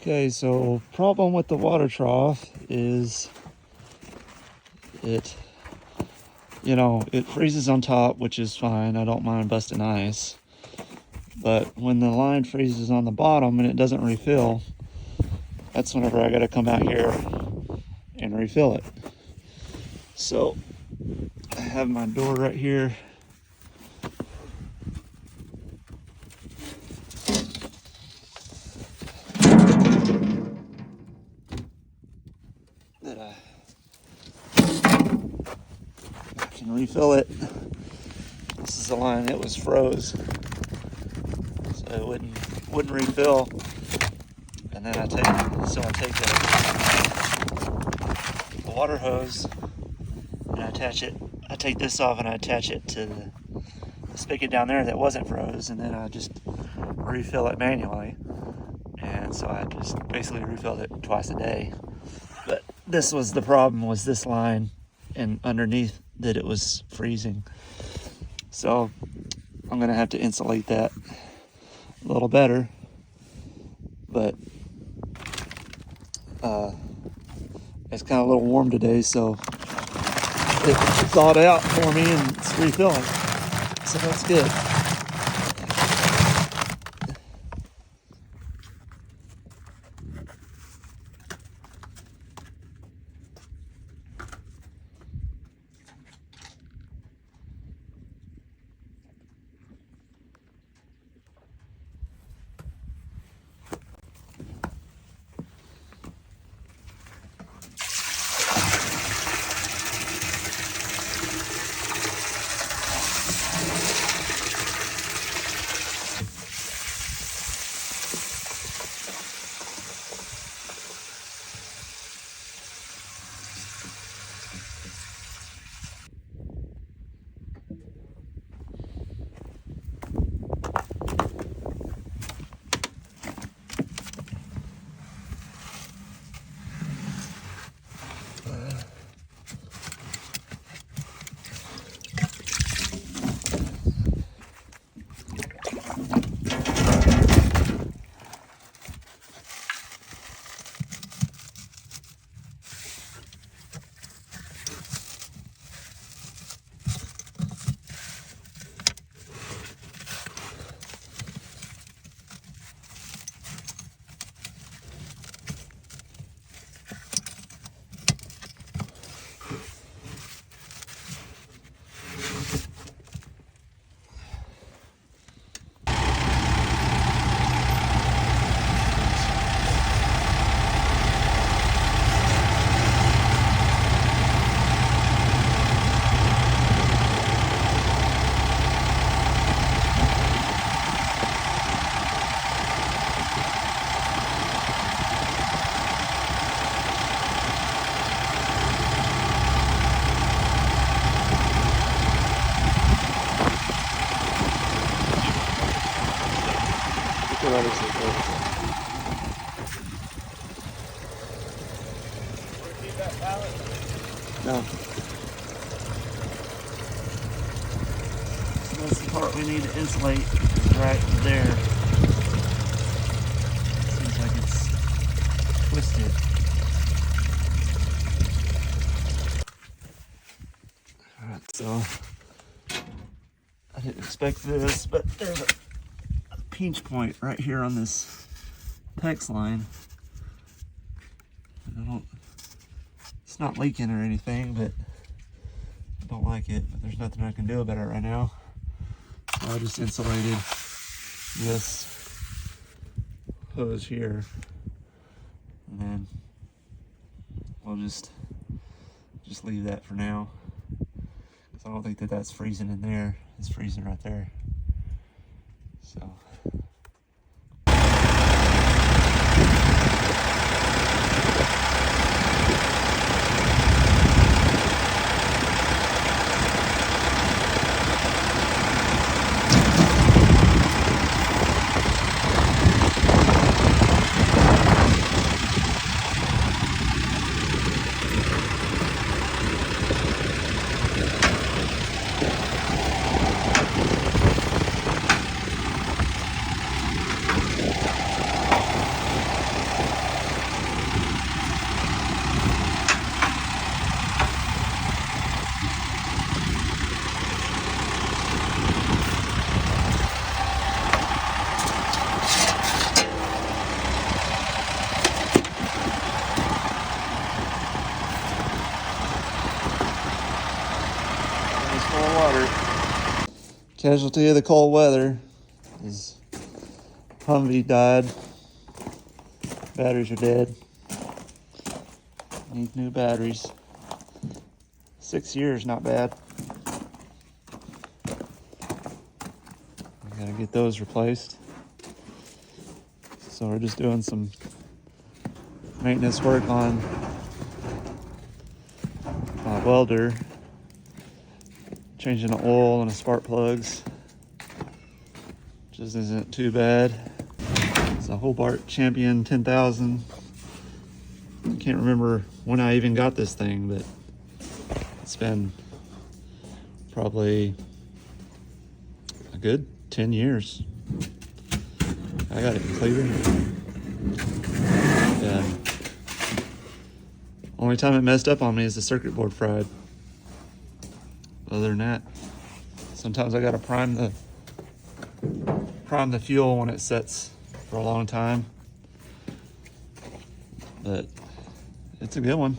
Okay, so problem with the water trough is it freezes on top, which is fine. I don't mind busting ice. But when the line freezes on the bottom and it doesn't refill, that's whenever I gotta come out here and refill it. So I have my door right here. That I can refill it. This is the line that was froze, so it wouldn't refill. And then I take the water hose and I attach it. I take this off and I attach it to the spigot down there that wasn't froze, and then I just refill it manually. And so I just basically refilled it twice a day. But this was the problem, was this line and underneath that it was freezing. So I'm gonna have to insulate that a little better, but it's kind of a little warm today, so it thawed out for me and it's refilling, so that's good. No. That's the part we need to insulate, is right there. Seems like it's twisted. Alright, so I didn't expect this, but there's a pinch point right here on this PEX line. It's not leaking or anything, but I don't like it. But there's nothing I can do about it right now. So I just insulated this hose here, and then we'll just leave that for now, because I don't think that that's freezing in there. It's freezing right there. So. Casualty of the cold weather is Humvee died. Batteries are dead. Need new batteries. 6 years, not bad. Gotta get those replaced. So we're just doing some maintenance work on my welder. Changing the oil and the spark plugs. Just isn't too bad. It's a Hobart Champion 10,000. I can't remember when I even got this thing, but it's been probably a good 10 years. I got it in Cleveland. Yeah. Only time it messed up on me is the circuit board fried. Other than that, sometimes I gotta prime the fuel when it sets for a long time. But it's a good one.